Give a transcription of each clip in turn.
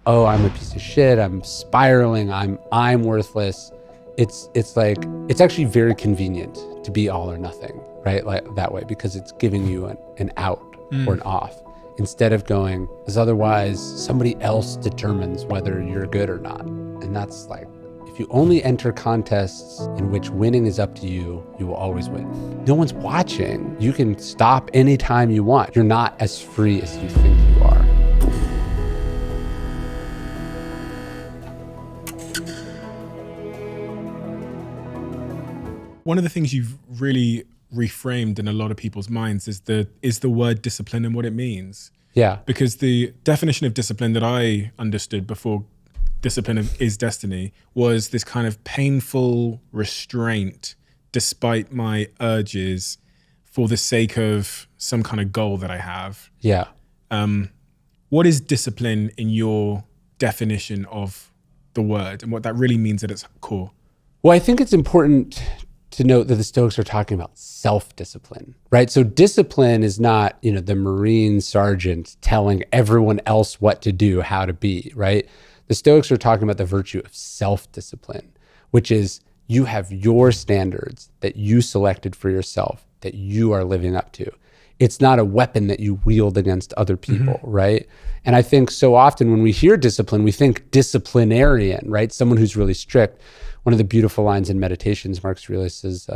oh, I'm a piece of shit, I'm spiraling, I'm worthless. It's actually very convenient to be all or nothing, right? Like that way, because it's giving you an out or an off, instead of going, as otherwise somebody else determines whether you're good or not. And that's like, if you only enter contests in which winning is up to you, you will always win. No one's watching. You can stop anytime you want. You're not as free as you think you are. One of the things you've really reframed in a lot of people's minds is the word discipline and what it means. Yeah. Because the definition of discipline that I understood before discipline is destiny was this kind of painful restraint despite my urges for the sake of some kind of goal that I have. Yeah. What is discipline in your definition of the word and what that really means at its core? Well, I think it's important to note that the Stoics are talking about self-discipline, right? So discipline is not, the Marine sergeant telling everyone else what to do, how to be, right? The Stoics are talking about the virtue of self-discipline, which is you have your standards that you selected for yourself, that you are living up to. It's not a weapon that you wield against other people, right? And I think so often when we hear discipline, we think disciplinarian, right? Someone who's really strict. One of the beautiful lines in Meditations, Marcus Aurelius says,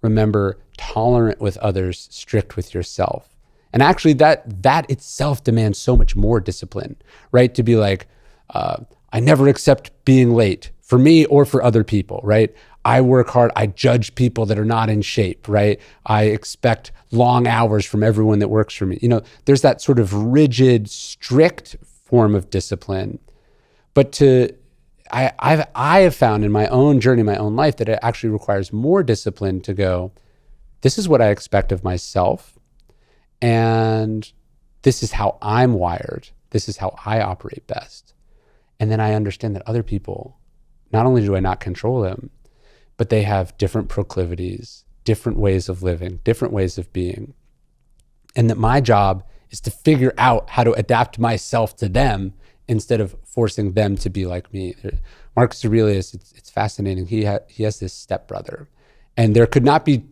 remember, tolerant with others, strict with yourself. And actually that itself demands so much more discipline, right? To be like, I never accept being late for me or for other people, right? I work hard. I judge people that are not in shape, right? I expect long hours from everyone that works for me. There's that sort of rigid, strict form of discipline. But I have found in my own journey, my own life, that it actually requires more discipline to go, this is what I expect of myself. And this is how I'm wired. This is how I operate best. And then I understand that other people, not only do I not control them, but they have different proclivities, different ways of living, different ways of being. And that my job is to figure out how to adapt myself to them instead of forcing them to be like me. Marcus Aurelius, it's fascinating. He has this stepbrother, and there could not be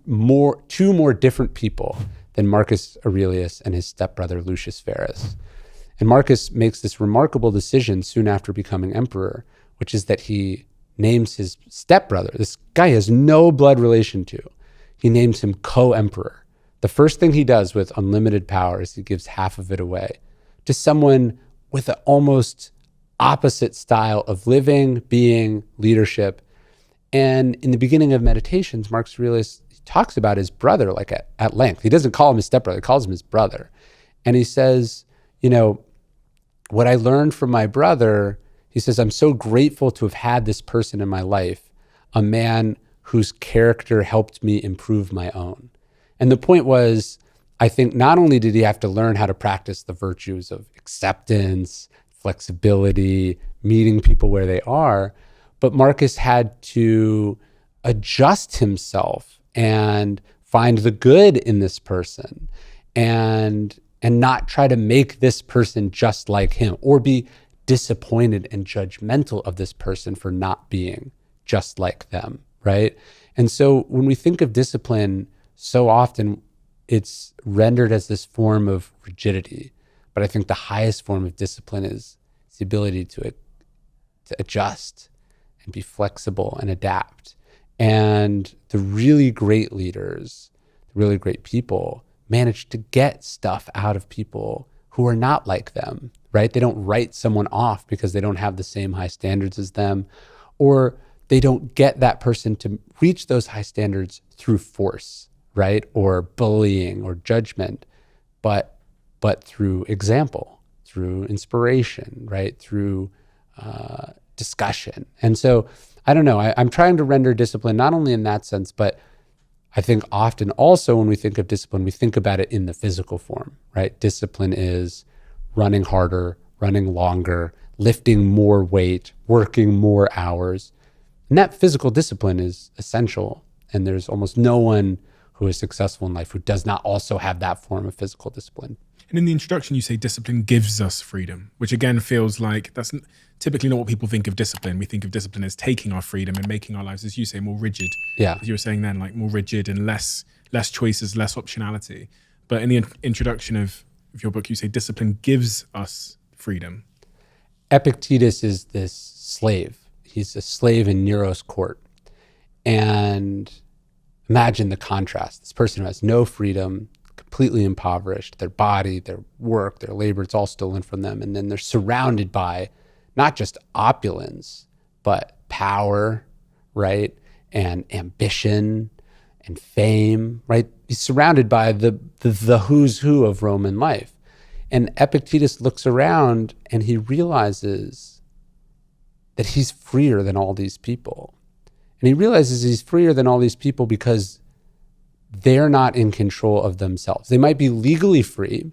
two more different people than Marcus Aurelius and his stepbrother Lucius Verus. And Marcus makes this remarkable decision soon after becoming emperor, which is that he names his stepbrother, this guy he has no blood relation to, he names him co-emperor. The first thing he does with unlimited power is he gives half of it away to someone with an almost opposite style of living, being, leadership. And in the beginning of Meditations, Marcus Aurelius talks about his brother like at length. He doesn't call him his stepbrother, he calls him his brother. And he says, what I learned from my brother, he says, I'm so grateful to have had this person in my life, a man whose character helped me improve my own. And the point was, I think not only did he have to learn how to practice the virtues of acceptance, flexibility, meeting people where they are, but Marcus had to adjust himself and find the good in this person and not try to make this person just like him or be disappointed and judgmental of this person for not being just like them, right? And so when we think of discipline, so often it's rendered as this form of rigidity. But I think the highest form of discipline is the ability to adjust and be flexible and adapt. And the really great leaders, the really great people, manage to get stuff out of people who are not like them, right? They don't write someone off because they don't have the same high standards as them, or they don't get that person to reach those high standards through force, right? Or bullying or judgment, but through example, through inspiration, right? Through discussion. And so, I don't know, I'm trying to render discipline not only in that sense, but I think often also when we think of discipline, we think about it in the physical form, right? Discipline is running harder, running longer, lifting more weight, working more hours. And that physical discipline is essential. And there's almost no one who is successful in life who does not also have that form of physical discipline. And in the introduction, you say discipline gives us freedom, which again feels like that's typically not what people think of discipline. We think of discipline as taking our freedom and making our lives, as you say, more rigid. Yeah. As you were saying then, like more rigid and less choices, less optionality. But in the introduction of your book, you say discipline gives us freedom. Epictetus is this slave. He's a slave in Nero's court. And imagine the contrast. This person who has no freedom, completely impoverished, their body, their work, their labor, it's all stolen from them. And then they're surrounded by not just opulence, but power, right? And ambition and fame, right? He's surrounded by the who's who of Roman life. And Epictetus looks around and he realizes that he's freer than all these people. And he realizes he's freer than all these people because they're not in control of themselves. They might be legally free,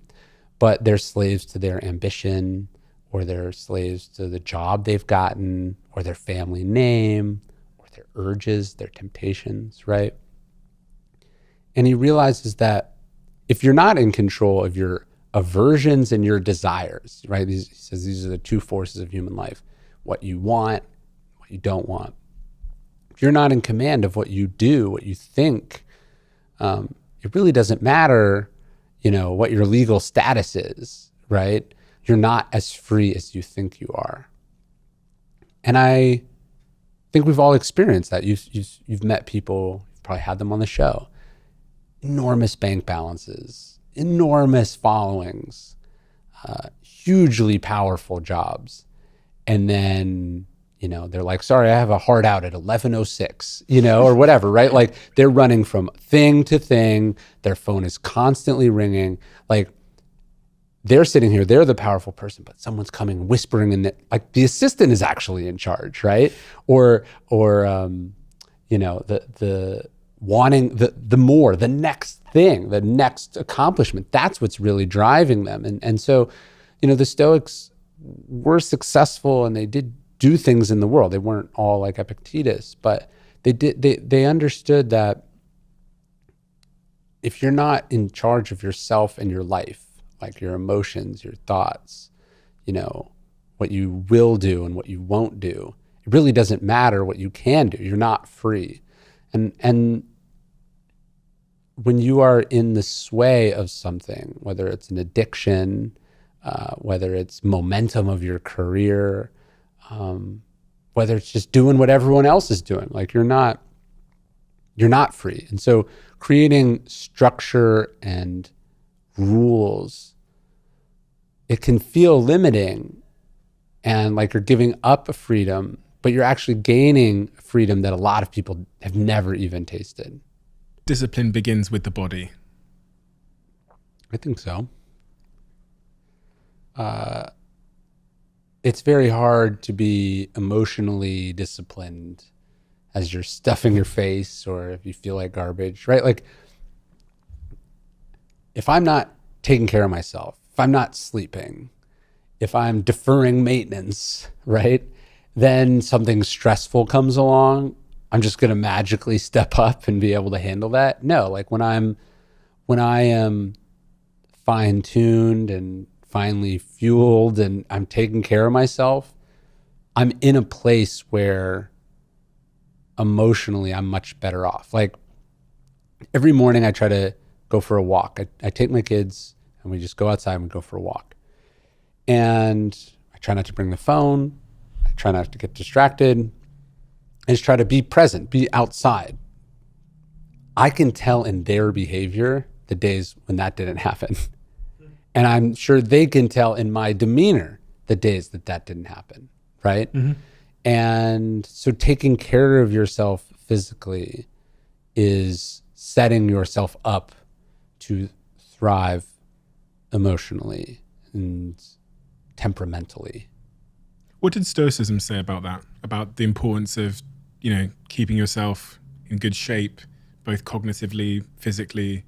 but they're slaves to their ambition, or they're slaves to the job they've gotten, or their family name, or their urges, their temptations, right? And he realizes that if you're not in control of your aversions and your desires, right? He says these are the two forces of human life: what you want, what you don't want. If you're not in command of what you do, what you think, it really doesn't matter, what your legal status is, right? You're not as free as you think you are. And I think we've all experienced that. You've met people, you've probably had them on the show. Enormous bank balances, enormous followings, hugely powerful jobs. And then, they're like, sorry, I have a hard out at 11:06, or whatever, right? Like they're running from thing to thing. Their phone is constantly ringing. Like they're sitting here, they're the powerful person, but someone's coming whispering in like the assistant is actually in charge, right? Or the wanting the more, the next thing, the next accomplishment. That's what's really driving them. And so, the Stoics were successful and they did do things in the world. They weren't all like Epictetus, but they understood that if you're not in charge of yourself and your life, like your emotions, your thoughts, what you will do and what you won't do, it really doesn't matter what you can do. You're not free. And when you are in the sway of something, whether it's an addiction, whether it's momentum of your career, whether it's just doing what everyone else is doing, like you're not free. And so creating structure and rules, it can feel limiting and like you're giving up a freedom, but you're actually gaining freedom that a lot of people have never even tasted. Discipline begins with the body. I think so. It's very hard to be emotionally disciplined as you're stuffing your face or if you feel like garbage, right? Like if I'm not taking care of myself, if I'm not sleeping, if I'm deferring maintenance, right? Then something stressful comes along, I'm just going to magically step up and be able to handle that. No, like when I am fine-tuned and finely fueled and I'm taking care of myself, I'm in a place where emotionally I'm much better off. Like every morning I try to go for a walk. I take my kids and we just go outside and we go for a walk. And I try not to bring the phone. I try not to get distracted. I just try to be present, be outside. I can tell in their behavior the days when that didn't happen. And I'm sure they can tell in my demeanor the days that didn't happen, right? Mm-hmm. And so taking care of yourself physically is setting yourself up to thrive emotionally and temperamentally. What did Stoicism say about that? About the importance of, keeping yourself in good shape, both cognitively, physically?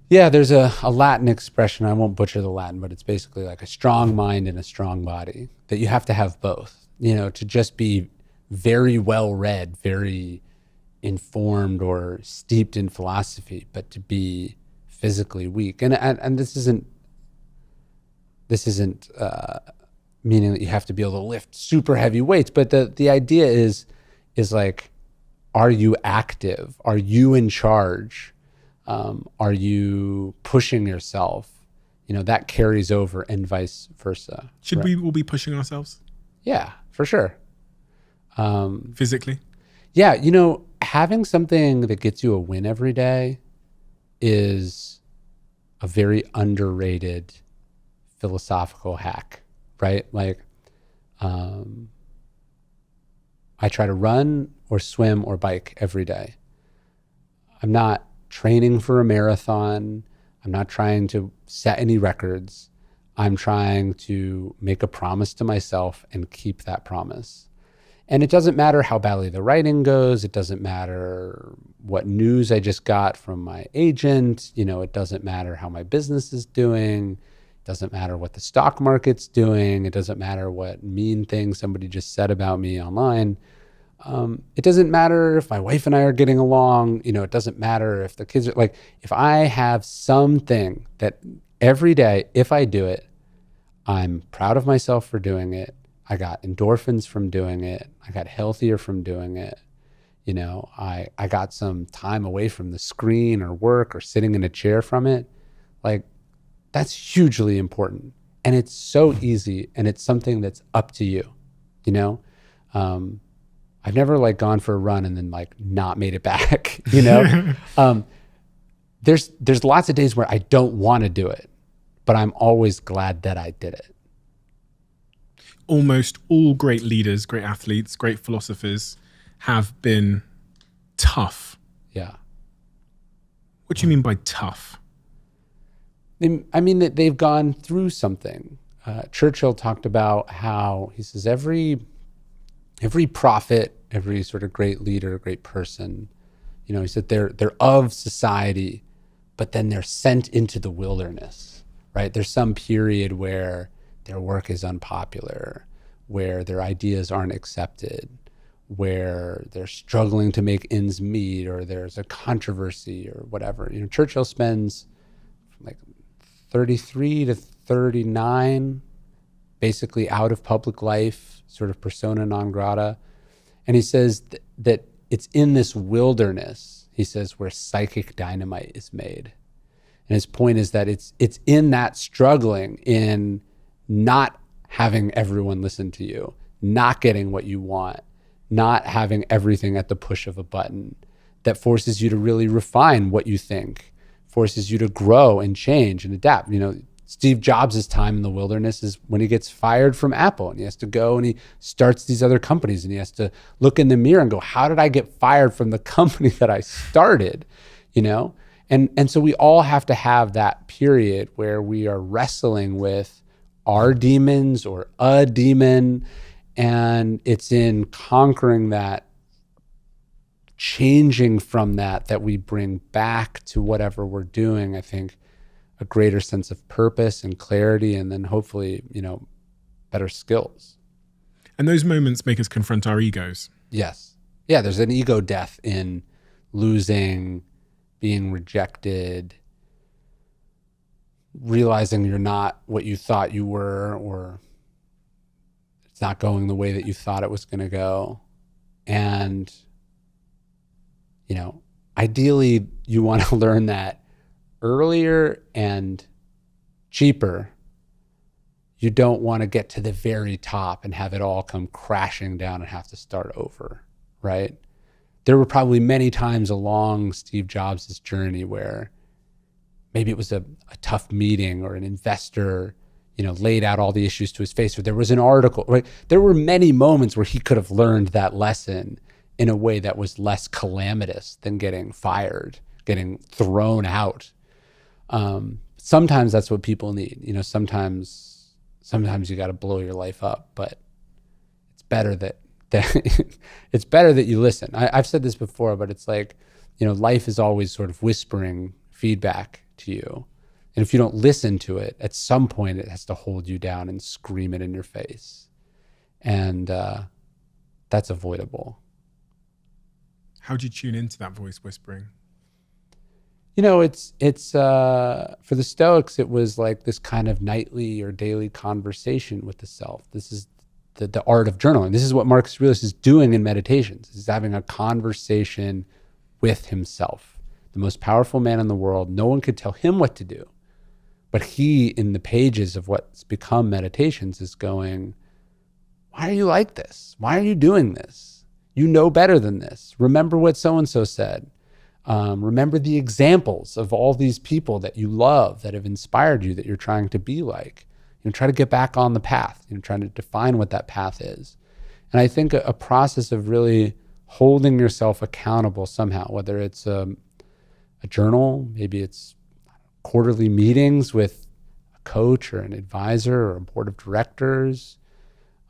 Yeah, there's a Latin expression. I won't butcher the Latin, but it's basically like a strong mind and a strong body, that you have to have both, to just be very well read, very informed or steeped in philosophy, but to be physically weak. And this isn't meaning that you have to be able to lift super heavy weights, but the idea is like, are you active? Are you in charge? Are you pushing yourself? That carries over, and vice versa. Should we all be pushing ourselves? Yeah, for sure. Physically? Yeah, having something that gets you a win every day is a very underrated philosophical hack, right? Like, I try to run or swim or bike every day. I'm not training for a marathon. I'm not trying to set any records. I'm trying to make a promise to myself and keep that promise. And it doesn't matter how badly the writing goes. It doesn't matter what news I just got from my agent. It doesn't matter how my business is doing. It doesn't matter what the stock market's doing. It doesn't matter what mean thing somebody just said about me online. It doesn't matter if my wife and I are getting along. It doesn't matter if the kids are like, if I have something that every day, if I do it, I'm proud of myself for doing it. I got endorphins from doing it. I got healthier from doing it. I got some time away from the screen or work or sitting in a chair from it. Like, that's hugely important. And it's so easy, and it's something that's up to you. I've never gone for a run and then not made it back, There's lots of days where I don't want to do it, but I'm always glad that I did it. Almost all great leaders, great athletes, great philosophers have been tough. Yeah. What do you mean by tough? I mean that they've gone through something. Churchill talked about how, he says, every prophet, every sort of great leader, great person, he said they're of society, but then they're sent into the wilderness, right? There's some period where their work is unpopular, where their ideas aren't accepted, where they're struggling to make ends meet, or there's a controversy or whatever. Churchill spends 33 to 39 basically out of public life, sort of persona non grata. And he says that it's in this wilderness, he says, where psychic dynamite is made. And his point is that it's in that struggling, in not having everyone listen to you, not getting what you want, not having everything at the push of a button, that forces you to really refine what you think, forces you to grow and change and adapt. Steve Jobs' time in the wilderness is when he gets fired from Apple, and he has to go and he starts these other companies, and he has to look in the mirror and go, how did I get fired from the company that I started? And so we all have to have that period where we are wrestling with our demons or a demon, and it's in conquering that, changing from that we bring back to whatever we're doing, I think, a greater sense of purpose and clarity, and then hopefully, better skills. And those moments make us confront our egos. Yes. Yeah, there's an ego death in losing, being rejected, realizing you're not what you thought you were, or it's not going the way that you thought it was going to go. And, ideally you want to learn that earlier and cheaper. You don't want to get to the very top and have it all come crashing down and have to start over, right? There were probably many times along Steve Jobs' journey where maybe it was a tough meeting, or an investor, laid out all the issues to his face, or there was an article, right? There were many moments where he could have learned that lesson in a way that was less calamitous than getting fired, getting thrown out. Sometimes that's what people need. Sometimes you got to blow your life up, but it's better that it's better that you listen. I've said this before, but it's like, life is always sort of whispering feedback to you. And if you don't listen to it, at some point it has to hold you down and scream it in your face. And that's avoidable. How do you tune into that voice whispering? For the Stoics, it was like this kind of nightly or daily conversation with the self. This is the art of journaling. This is what Marcus Aurelius is doing in Meditations. He's having a conversation with himself, the most powerful man in the world. No one could tell him what to do. But he, in the pages of what's become Meditations, is going, why are you like this? Why are you doing this? You know better than this. Remember what so-and-so said. Remember the examples of all these people that you love, that have inspired you, that you're trying to be like. Try to get back on the path, trying to define what that path is. And I think a process of really holding yourself accountable somehow, whether it's a journal, maybe it's quarterly meetings with a coach or an advisor or a board of directors,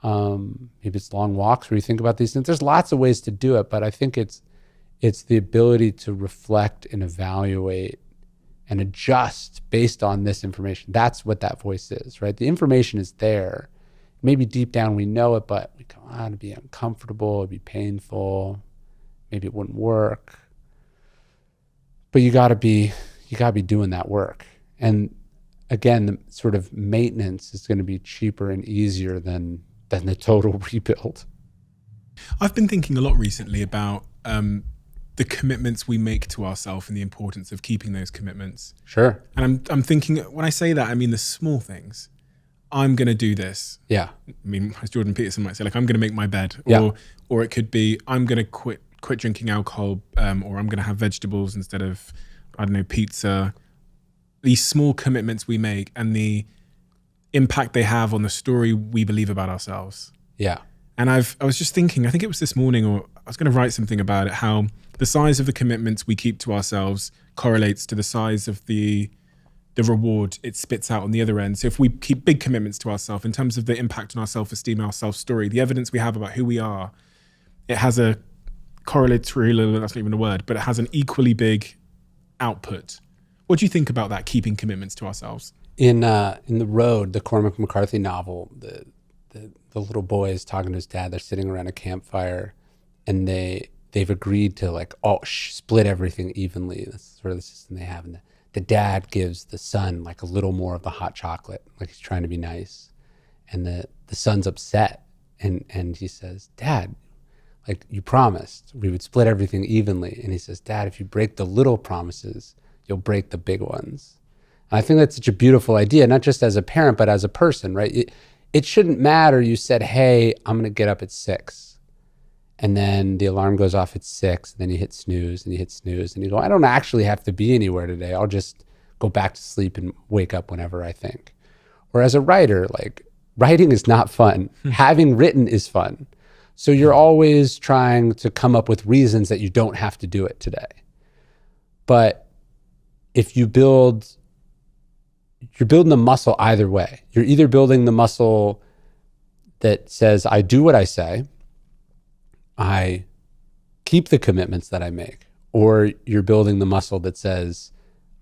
maybe it's long walks where you think about these things. There's lots of ways to do it, but I think it's the ability to reflect and evaluate and adjust based on this information. That's what that voice is, right? The information is there. Maybe deep down we know it, but we go, it'd be uncomfortable, it'd be painful, maybe it wouldn't work. But you gotta be doing that work. And again, the sort of maintenance is gonna be cheaper and easier than the total rebuild. I've been thinking a lot recently about the commitments we make to ourselves and the importance of keeping those commitments. Sure. And I'm thinking, when I say that, I mean the small things. I'm going to do this. Yeah. I mean, as Jordan Peterson might say, like, I'm going to make my bed. Yeah. Or it could be, I'm going to quit drinking alcohol, or I'm going to have vegetables instead of, I don't know, pizza. These small commitments we make and the impact they have on the story we believe about ourselves. Yeah. And I was just thinking, I think it was this morning, or I was going to write something about it, how the size of the commitments we keep to ourselves correlates to the size of the reward it spits out on the other end. So if we keep big commitments to ourselves in terms of the impact on our self-esteem and our self-story, the evidence we have about who we are, it has a correlatory, that's not even a word, but it has an equally big output. What do you think about that, keeping commitments to ourselves? In The Road, the Cormac McCarthy novel, the little boy is talking to his dad. They're sitting around a campfire, and they've agreed to split everything evenly. That's sort of the system they have. And the dad gives the son like a little more of the hot chocolate, like he's trying to be nice. And the son's upset, and he says, Dad, like you promised we would split everything evenly. And he says, Dad, if you break the little promises, you'll break the big ones. And I think that's such a beautiful idea, not just as a parent, but as a person, right? It shouldn't matter. You said, hey, I'm going to get up at 6. And then the alarm goes off at 6. And then you hit snooze and you hit snooze. And you go, I don't actually have to be anywhere today. I'll just go back to sleep and wake up whenever I think. Or as a writer, like writing is not fun. Having written is fun. So you're always trying to come up with reasons that you don't have to do it today. But if you're building the muscle either way. You're either building the muscle that says, I do what I say, I keep the commitments that I make, or you're building the muscle that says,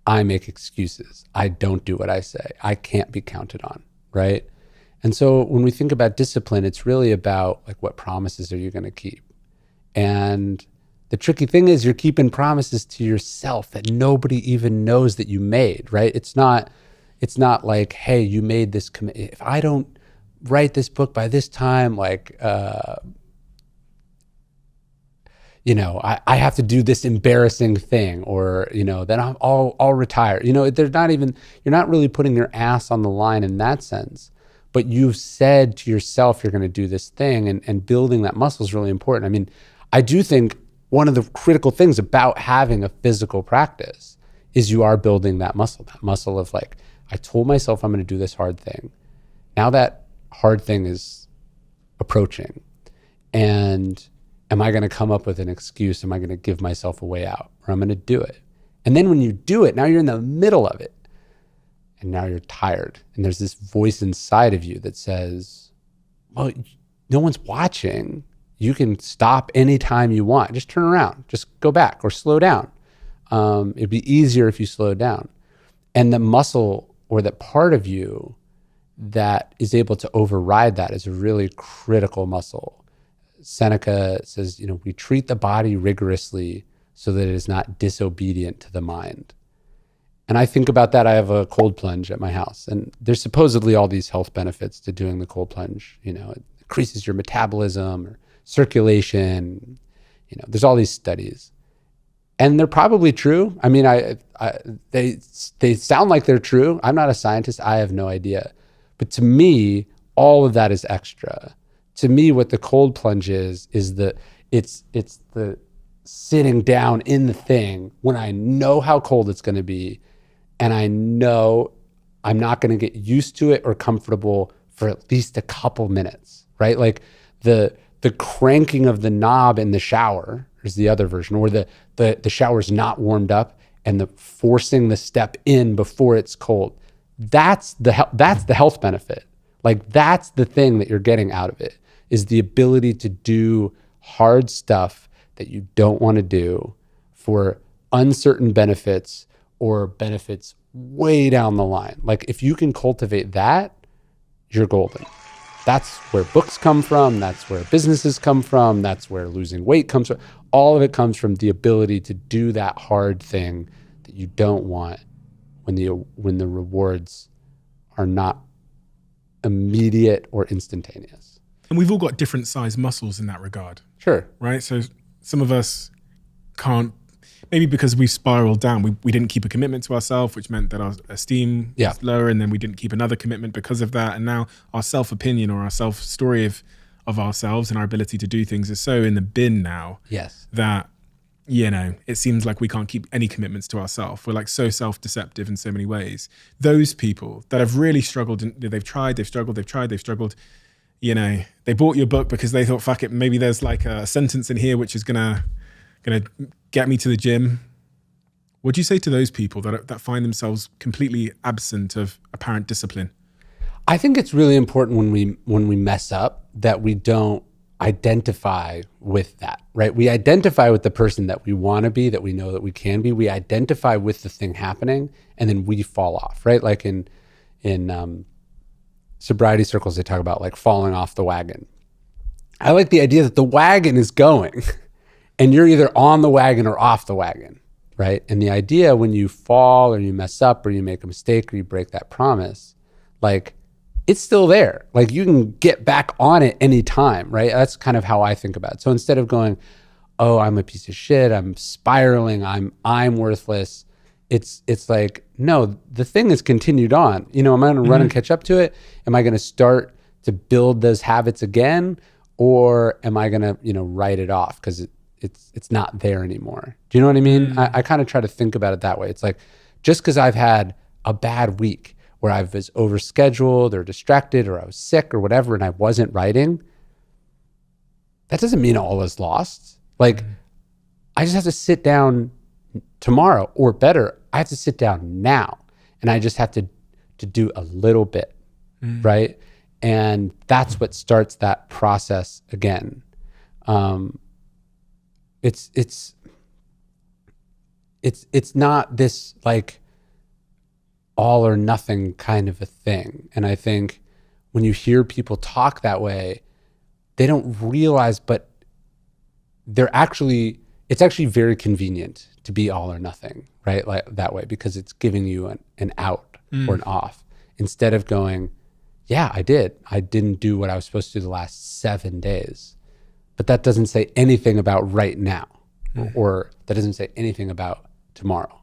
I make excuses, I don't do what I say, I can't be counted on, right? And so when we think about discipline, it's really about like, what promises are you going to keep? And the tricky thing is you're keeping promises to yourself that nobody even knows that you made, right? It's not like, hey, you made this commitment. If I don't write this book by this time, like, I have to do this embarrassing thing, or, then I'll retire. You're not really putting your ass on the line in that sense, but you've said to yourself, you're going to do this thing, and building that muscle is really important. I mean, I do think one of the critical things about having a physical practice is you are building that muscle of like, I told myself I'm going to do this hard thing. Now that hard thing is approaching. And am I going to come up with an excuse? Am I going to give myself a way out? Or I'm going to do it. And then when you do it, now you're in the middle of it. And now you're tired. And there's this voice inside of you that says, well, no one's watching. You can stop anytime you want. Just turn around. Just go back or slow down. It'd be easier if you slowed down. And the muscle, or that part of you that is able to override that, is a really critical muscle. Seneca says, we treat the body rigorously so that it is not disobedient to the mind. And I think about that. I have a cold plunge at my house, and there's supposedly all these health benefits to doing the cold plunge. You know, it increases your metabolism or circulation. You know, there's all these studies, and they're probably true. I mean, they sound like they're true. I'm not a scientist. I have no idea. But to me, all of that is extra. To me, what the cold plunge is it's the sitting down in the thing when I know how cold it's going to be, and I know I'm not going to get used to it or comfortable for at least a couple minutes, right? Like the cranking of the knob in the shower is the other version, or the shower's not warmed up and the forcing the step in before it's cold. That's the health benefit. Like that's the thing that you're getting out of it, is the ability to do hard stuff that you don't want to do for uncertain benefits or benefits way down the line. Like if you can cultivate that, you're golden. That's where books come from. That's where businesses come from. That's where losing weight comes from. All of it comes from the ability to do that hard thing that you don't want when the rewards are not immediate or instantaneous. And we've all got different size muscles in that regard. Sure. Right? So some of us can't, maybe because we spiraled down, we didn't keep a commitment to ourselves, which meant that our esteem was lower, and then we didn't keep another commitment because of that. And now our self-opinion or our self-story of ourselves and our ability to do things is so in the bin now that, you know, it seems like we can't keep any commitments to ourselves. We're like so self-deceptive in so many ways. Those people that have really struggled, they've tried, they've struggled, you know, they bought your book because they thought, fuck it, maybe there's like a sentence in here which is gonna get me to the gym. What do you say to those people that find themselves completely absent of apparent discipline? I think it's really important when we mess up that we don't identify with that, right? We identify with the person that we want to be, that we know that we can be. We identify with the thing happening, and then we fall off, right? Like in sobriety circles, they talk about like falling off the wagon. I like the idea that the wagon is going and you're either on the wagon or off the wagon, right? And the idea when you fall or you mess up or you make a mistake or you break that promise, like it's still there. Like you can get back on it anytime, right? That's kind of how I think about it. So instead of going, oh, I'm a piece of shit, I'm spiraling, I'm worthless, it's like, no, the thing has continued on. You know, am I going to run and catch up to it? Am I going to start to build those habits again? Or am I going to, you know, write it off because it's not there anymore? Do you know what I mean? I kind of try to think about it that way. It's like, just because I've had a bad week where I was overscheduled or distracted or I was sick or whatever and I wasn't writing, that doesn't mean all is lost. Like, I just have to sit down tomorrow, or better, I have to sit down now, and I just have to do a little bit, right? And that's what starts that process again. It's not this like all or nothing kind of a thing. And I think when you hear people talk that way, they don't realize, but it's actually very convenient to be all or nothing, right? Like that way, because it's giving you an out or an off, instead of going, yeah, I didn't do what I was supposed to do the last 7 days, but that doesn't say anything about right now, or that doesn't say anything about tomorrow.